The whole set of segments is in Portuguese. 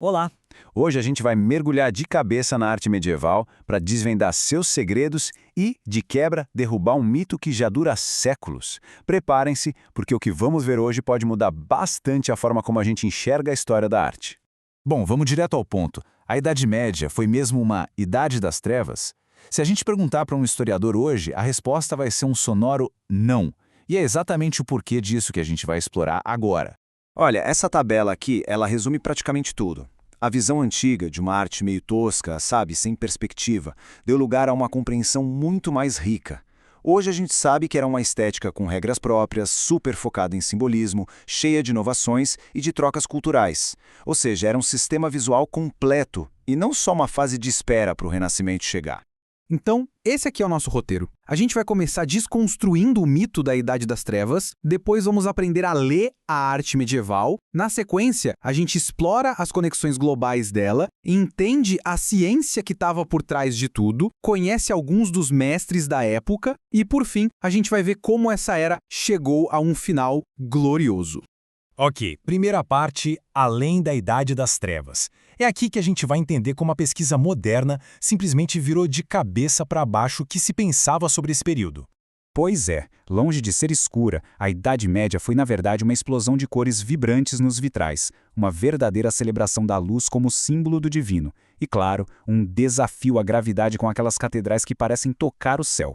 Olá! Hoje a gente vai mergulhar de cabeça na arte medieval para desvendar seus segredos e, de quebra, derrubar um mito que já dura séculos. Preparem-se, porque o que vamos ver hoje pode mudar bastante a forma como a gente enxerga a história da arte. Bom, vamos direto ao ponto. A Idade Média foi mesmo uma Idade das Trevas? Se a gente perguntar para um historiador hoje, a resposta vai ser um sonoro não. E é exatamente o porquê disso que a gente vai explorar agora. Olha, essa tabela aqui, ela resume praticamente tudo. A visão antiga de uma arte meio tosca, sabe, sem perspectiva, deu lugar a uma compreensão muito mais rica. Hoje a gente sabe que era uma estética com regras próprias, super focada em simbolismo, cheia de inovações e de trocas culturais. Ou seja, era um sistema visual completo e não só uma fase de espera para o Renascimento chegar. Então, esse aqui é o nosso roteiro. A gente vai começar desconstruindo o mito da Idade das Trevas, depois vamos aprender a ler a arte medieval. Na sequência, a gente explora as conexões globais dela, entende a ciência que estava por trás de tudo, conhece alguns dos mestres da época e, por fim, a gente vai ver como essa era chegou a um final glorioso. Ok, primeira parte, além da Idade das Trevas. É aqui que a gente vai entender como a pesquisa moderna simplesmente virou de cabeça para baixo o que se pensava sobre esse período. Pois é, longe de ser escura, a Idade Média foi na verdade uma explosão de cores vibrantes nos vitrais, uma verdadeira celebração da luz como símbolo do divino, e claro, um desafio à gravidade com aquelas catedrais que parecem tocar o céu.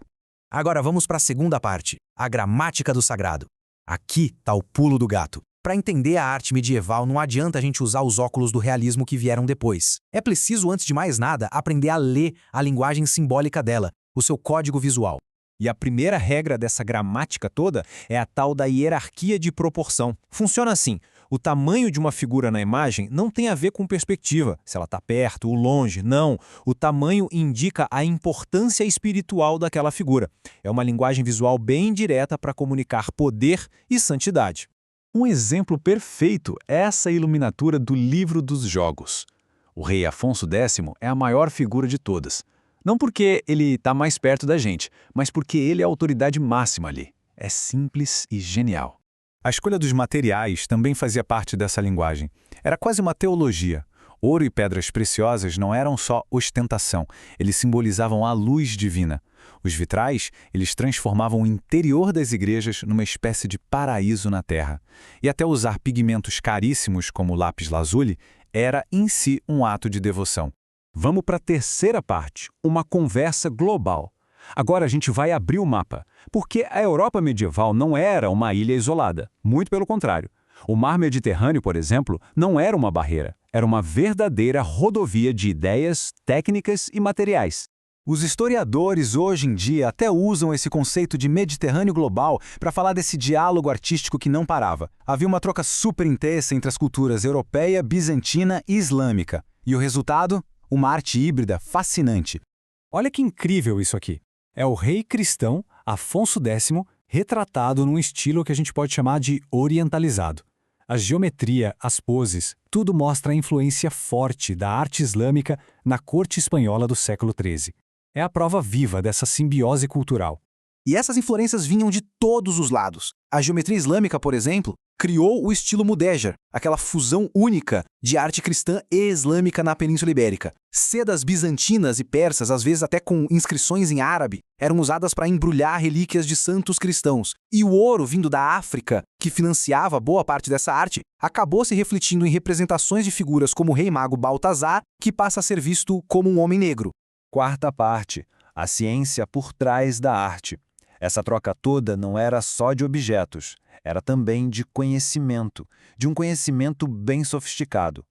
Agora vamos para a segunda parte, a gramática do sagrado. Aqui está o pulo do gato. Para entender a arte medieval, não adianta a gente usar os óculos do realismo que vieram depois. É preciso, antes de mais nada, aprender a ler a linguagem simbólica dela, o seu código visual. E a primeira regra dessa gramática toda é a tal da hierarquia de proporção. Funciona assim: o tamanho de uma figura na imagem não tem a ver com perspectiva, se ela está perto ou longe, não. O tamanho indica a importância espiritual daquela figura. É uma linguagem visual bem direta para comunicar poder e santidade. Um exemplo perfeito é essa iluminatura do Livro dos Jogos. O rei Afonso X é a maior figura de todas. Não porque ele está mais perto da gente, mas porque ele é a autoridade máxima ali. É simples e genial. A escolha dos materiais também fazia parte dessa linguagem. Era quase uma teologia. Ouro e pedras preciosas não eram só ostentação, eles simbolizavam a luz divina. Os vitrais, eles transformavam o interior das igrejas numa espécie de paraíso na terra. E até usar pigmentos caríssimos como o lápis lazuli era em si um ato de devoção. Vamos para a terceira parte, uma conversa global. Agora a gente vai abrir o mapa, porque a Europa medieval não era uma ilha isolada, muito pelo contrário. O mar Mediterrâneo, por exemplo, não era uma barreira, era uma verdadeira rodovia de ideias, técnicas e materiais. Os historiadores hoje em dia até usam esse conceito de Mediterrâneo global para falar desse diálogo artístico que não parava. Havia uma troca super intensa entre as culturas europeia, bizantina e islâmica. E o resultado? Uma arte híbrida fascinante. Olha que incrível isso aqui. É o rei cristão, Afonso X, retratado num estilo que a gente pode chamar de orientalizado. A geometria, as poses, tudo mostra a influência forte da arte islâmica na corte espanhola do século XIII. É a prova viva dessa simbiose cultural. E essas influências vinham de todos os lados. A geometria islâmica, por exemplo, criou o estilo mudéjar, aquela fusão única de arte cristã e islâmica na Península Ibérica. Sedas bizantinas e persas, às vezes até com inscrições em árabe, eram usadas para embrulhar relíquias de santos cristãos. E o ouro vindo da África, que financiava boa parte dessa arte, acabou se refletindo em representações de figuras como o rei mago Baltazar, que passa a ser visto como um homem negro. Quarta parte, a ciência por trás da arte. Essa troca toda não era só de objetos, era também de conhecimento, de um conhecimento bem sofisticado.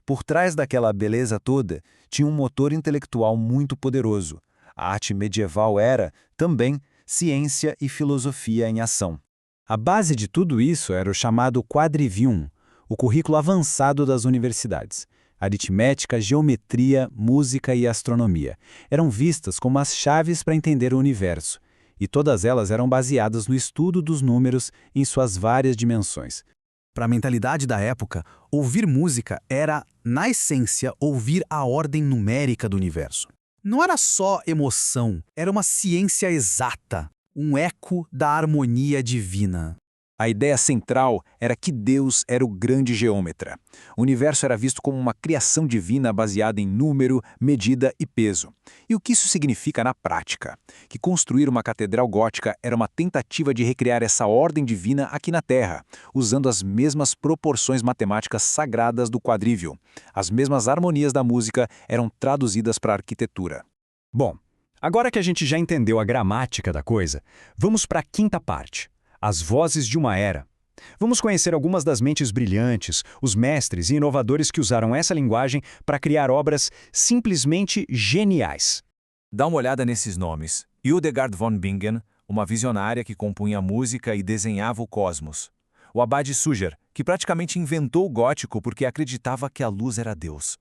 Por trás daquela beleza toda, tinha um motor intelectual muito poderoso. A arte medieval era, também, ciência e filosofia em ação. A base de tudo isso era o chamado quadrivium, o currículo avançado das universidades. Aritmética, geometria, música e astronomia eram vistas como as chaves para entender o universo, e todas elas eram baseadas no estudo dos números em suas várias dimensões. Para a mentalidade da época, ouvir música era, na essência, ouvir a ordem numérica do universo. Não era só emoção, era uma ciência exata, um eco da harmonia divina. A ideia central era que Deus era o grande geômetra. O universo era visto como uma criação divina baseada em número, medida e peso. E o que isso significa na prática? Que construir uma catedral gótica era uma tentativa de recriar essa ordem divina aqui na Terra, usando as mesmas proporções matemáticas sagradas do quadrívio. As mesmas harmonias da música eram traduzidas para a arquitetura. Bom, agora que a gente já entendeu a gramática da coisa, vamos para a quinta parte. As vozes de uma era. Vamos conhecer algumas das mentes brilhantes, os mestres e inovadores que usaram essa linguagem para criar obras simplesmente geniais. Dá uma olhada nesses nomes. Hildegard von Bingen, uma visionária que compunha música e desenhava o cosmos. O Abade Suger, que praticamente inventou o gótico porque acreditava que a luz era Deus.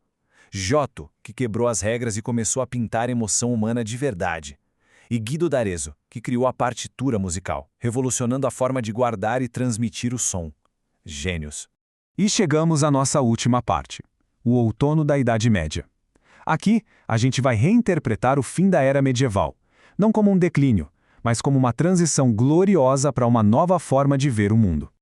Giotto, que quebrou as regras e começou a pintar emoção humana de verdade. E Guido d'Arezzo, que criou a partitura musical, revolucionando a forma de guardar e transmitir o som. Gênios. E chegamos à nossa última parte, o outono da Idade Média. Aqui, a gente vai reinterpretar o fim da Era Medieval, não como um declínio, mas como uma transição gloriosa para uma nova forma de ver o mundo.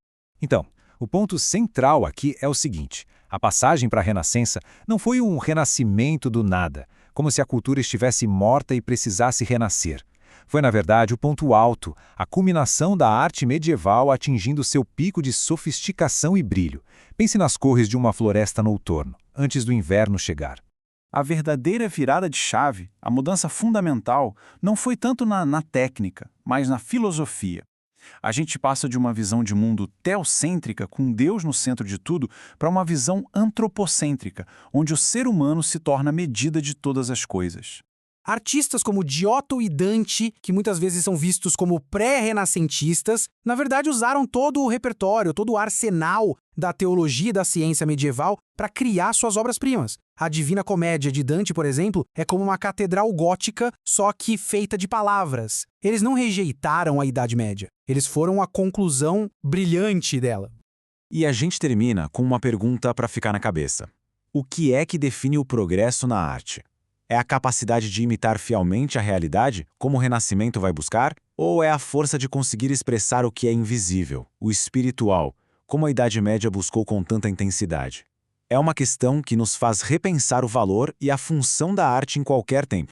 Então, o ponto central aqui é o seguinte: a passagem para a Renascença não foi um renascimento do nada, como se a cultura estivesse morta e precisasse renascer. Foi, na verdade, o ponto alto, a culminação da arte medieval atingindo seu pico de sofisticação e brilho. Pense nas cores de uma floresta no outono, antes do inverno chegar. A verdadeira virada de chave, a mudança fundamental, não foi tanto na técnica, mas na filosofia. A gente passa de uma visão de mundo teocêntrica, com Deus no centro de tudo, para uma visão antropocêntrica, onde o ser humano se torna a medida de todas as coisas. Artistas como Giotto e Dante, que muitas vezes são vistos como pré-renascentistas, na verdade usaram todo o repertório, todo o arsenal da teologia e da ciência medieval para criar suas obras-primas. A Divina Comédia de Dante, por exemplo, é como uma catedral gótica, só que feita de palavras. Eles não rejeitaram a Idade Média, eles foram a conclusão brilhante dela. E a gente termina com uma pergunta para ficar na cabeça. O que é que define o progresso na arte? É a capacidade de imitar fielmente a realidade, como o Renascimento vai buscar? Ou é a força de conseguir expressar o que é invisível, o espiritual, como a Idade Média buscou com tanta intensidade? É uma questão que nos faz repensar o valor e a função da arte em qualquer tempo.